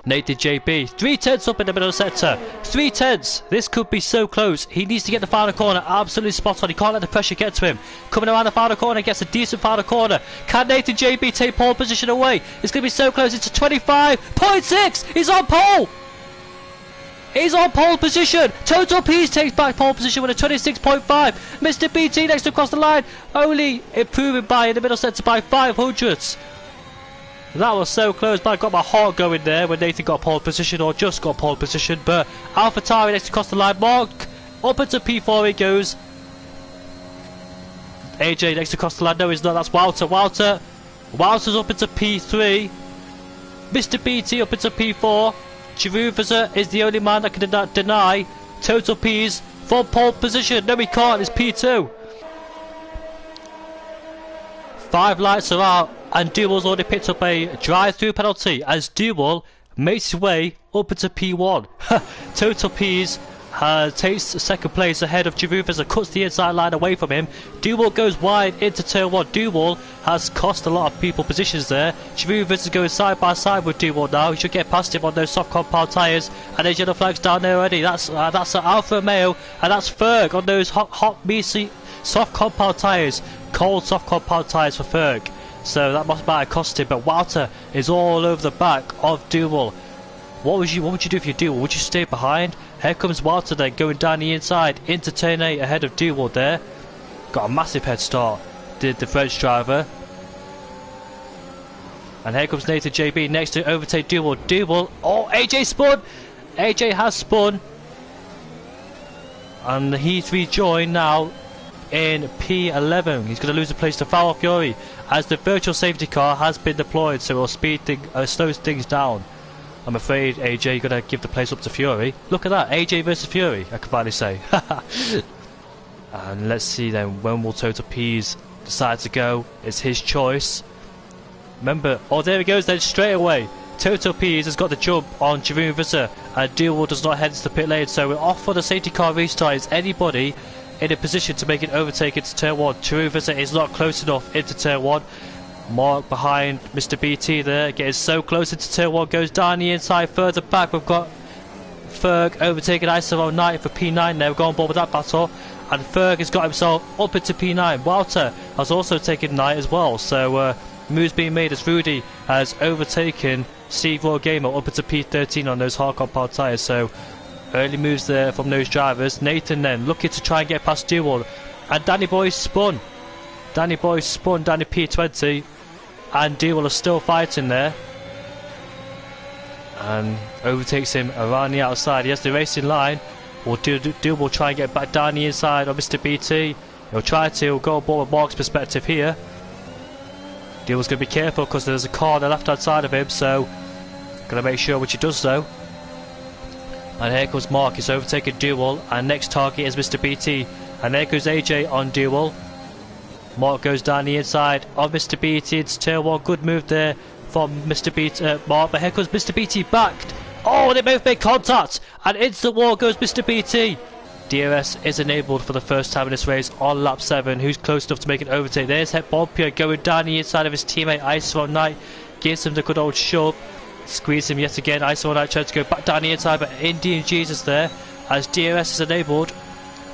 Nathan JB, 3/10 up in the middle sector. 3/10. This could be so close. He needs to get the final corner absolutely spot on. He can't let the pressure get to him. Coming around the final corner, gets a decent final corner. Can Nathan JB take pole position away? It's going to be so close. It's a 25.6. He's on pole. He's on pole position. Total Peace takes back pole position with a 26.5. Mr. BT next to across the line, only improving by in the middle sector by 500ths. That was so close, but I got my heart going there when Nathan got pole position, or just got pole position. But AlphaTauri next to across the line, Mark up into P4 he goes. AJ next to across the line, no he's not, that's Walter. Walter's up into P3. Mr. BT up into P4. Giroud is the only man that can deny Total P's from pole position. No he can't, it's P2. 5 lights are out and Duel's already picked up a drive-through penalty as Duel makes his way up into P1. Total P's takes second place ahead of Giroud and cuts the inside line away from him. Duel goes wide into turn 1. Duel has cost a lot of people positions there. Giroud is going side by side with Duel now. He should get past him on those soft compound tyres, and there's yellow flags down there already. That's Alfa Romeo, and that's Ferg on those hot meaty soft compound tyres. Cold soft compound tyres for Ferg, so that might have cost him. But Walter is all over the back of Duel. What would you do if you Duel? Would you stay behind? Here comes Walter then going down the inside into turn 8 ahead of Duel there. Got a massive head start, did the French driver. And here comes Nathan JB next to overtake Duel. Oh, AJ spun! AJ has spun. And he's rejoined now in P11. He's going to lose the place to Foul Fury as the virtual safety car has been deployed, so it will slow things down. I'm afraid AJ, you're going to give the place up to Fury. Look at that, AJ versus Fury, I can finally say. And let's see then, when will Total P's decide to go? It's his choice. Remember, oh there he goes then straight away. Total P's has got the jump on Giroud Visser, and Duel does not head into the pit lane, so we're off for the safety car restart. Is anybody in a position to make an overtake into turn 1? Giroud Visser is not close enough into turn 1. Mark behind Mr. BT there, getting so close into turn 1, goes down the inside. Further back we've got Ferg overtaking ISO 9 for P9 there. We're going on board with that battle, and Ferg has got himself up into P9. Walter has also taken 9 as well, so moves being made as Rudy has overtaken Steve Raw Gamer up into P13 on those hard compound tyres. So early moves there from those drivers. Nathan then looking to try and get past Duel, and Danny Boy spun Danny P20, and Duel are still fighting there, and overtakes him around the outside. He has the racing line. Duel will try and get back down the inside on Mr. BT. He'll go on board with Mark's perspective here. Duel's going to be careful because there's a car on the left hand side of him, so going to make sure which he does so. And here comes Mark, he's overtaking Duel, and next target is Mr. BT, and there goes AJ on Duel. Mark goes down the inside of Mr. BT. It's turn 1. Good move there from Mr. BT, Mark. But here comes Mr. BT backed. Oh, they both make contact. And into the wall goes Mr. BT. DRS is enabled for the first time in this race on lap 7. Who's close enough to make an overtake? There's Het Bompia going down the inside of his teammate ISO Knight. Gives him the good old shove. Squeeze him yet again. ISO Knight tries to go back down the inside, but Indian Jesus there as DRS is enabled.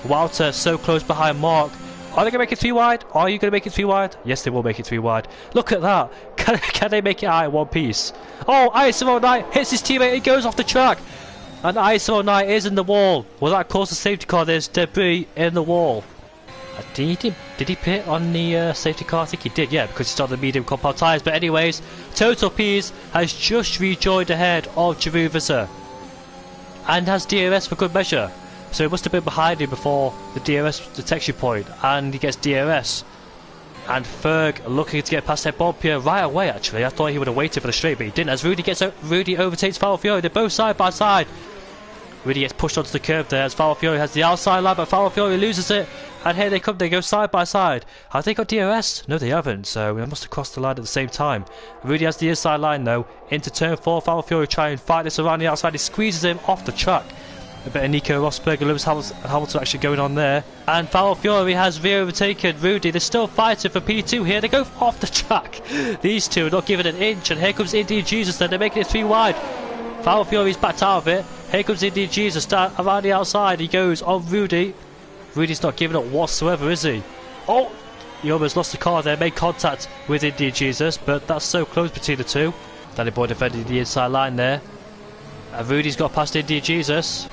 Walter so close behind Mark. Are they going to make it 3 wide? Are you going to make it 3 wide? Yes, they will make it 3 wide. Look at that. Can they make it in one piece? Oh, ISO Knight hits his teammate. He goes off the track. And ISO Knight is in the wall. Will that cause a safety car? There's debris in the wall. Did he pit on the safety car? I think he did, yeah, because he started the medium compound tyres. But anyways, Total P's has just rejoined ahead of Giroud Visser and has DRS for good measure. So he must have been behind him before the DRS detection point, and he gets DRS. And Ferg looking to get past that Bompia right away, actually. I thought he would have waited for the straight, but he didn't, as Rudy overtakes Foul Fury. They're both side by side. Rudy gets pushed onto the curb there as Foul Fury has the outside line, but Foul Fury loses it. And here they come, they go side by side. Have they got DRS? No, they haven't, so they must have crossed the line at the same time. Rudy has the inside line though, into turn 4. Foul Fury try and fight this around the outside. He squeezes him off the track. A bit of Nico Rosberg and Lewis Hamilton actually going on there. And Foul Fury has re-overtaken Rudy. They're still fighting for P2 here. They go off the track. These two are not giving an inch. And here comes Indian Jesus then. They're making it 3 wide. Foul Fury's backed out of it. Here comes Indy Jesus around the outside. He goes on Rudy. Rudy's not giving up whatsoever, is he? Oh! He almost lost the car there, made contact with Indy Jesus, but that's so close between the two. Danny Boy defending the inside line there. And Rudy's got past Indy Jesus.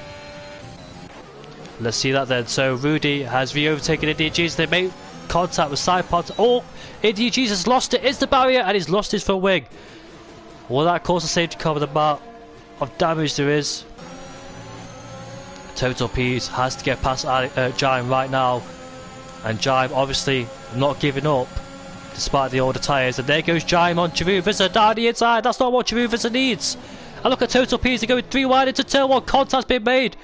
Let's see that then. So Rudy has re-overtaken Indy Jesus. They make contact with side pods. Oh! Indy Jesus lost it. It's the barrier and he's lost his front wing. Will that cause a safety car with the amount of damage there is? Total Peas has to get past Jaime right now. And Jaime obviously not giving up despite the older tyres. And there goes Jaime on Giroud Visser down the inside. That's not what Giroud Visser needs. And look at Total Peas. They're going 3 wide into turn 1. Contact's been made.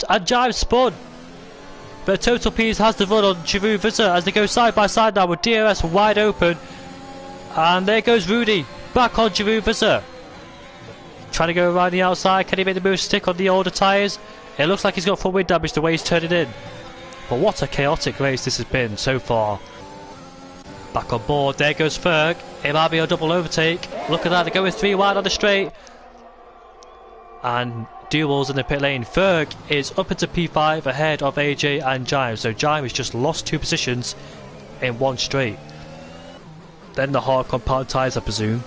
And Jaime spun. But Total Peas has the run on Giroud Visser as they go side by side now with DRS wide open. And there goes Rudy back on Giroud Visser. Trying to go around the outside. Can he make the move stick on the older tyres? It looks like he's got front wing damage the way he's turning in. But what a chaotic race this has been so far. Back on board. There goes Ferg. It might be a double overtake. Look at that. They're going 3 wide on the straight. And duels in the pit lane. Ferg is up into P5 ahead of AJ and Jaime. So Jaime has just lost 2 positions in 1 straight. Then the hard compound tyres, I presume.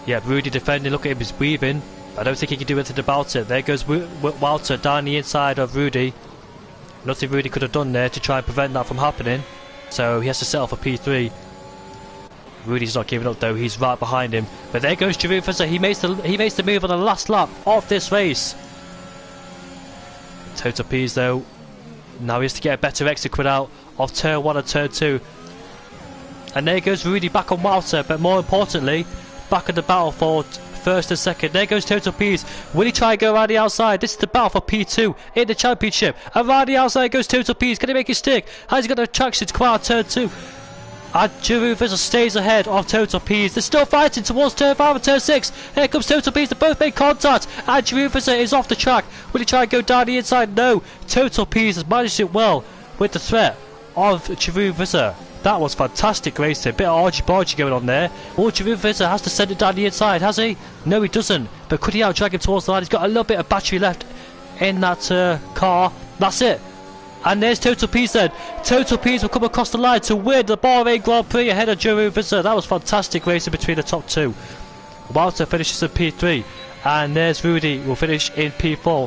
Yeah, Rudy defending. Look at him, he's weaving. I don't think he can do anything about it. There goes Walter down the inside of Rudy. Nothing Rudy could have done there to try and prevent that from happening. So he has to settle for P3. Rudy's not giving up though, he's right behind him. But there goes Giroud Visser. He makes the move on the last lap of this race. Total Peas though. Now he has to get a better exit quit out of turn 1 and turn 2. And there goes Rudy back on Walter, but more importantly, back in the battle for first and second. There goes Total Peas. Will he try and go around the outside? This is the battle for P2 in the championship. Around the outside goes Total Peas. Can he make it stick? Has he got the traction to come out turn 2? And Giroud Visser stays ahead of Total Peas. They're still fighting towards turn 5 and turn 6. Here comes Total Peas. They both make contact. And Giroud Visser is off the track. Will he try and go down the inside? No. Total Peas has managed it well with the threat of Giroud Visser. That was fantastic racing. Bit of argy-bargy going on there. Oh, Giroud Visser has to send it down the inside, has he? No, he doesn't. But could he out-drag him towards the line? He's got a little bit of battery left in that car. That's it. And there's Total Peas then. Total Peas will come across the line to win the Bahrain Grand Prix ahead of Giroud Visser. That was fantastic racing between the top 2. Walter finishes in P3. And there's Rudy, will finish in P4.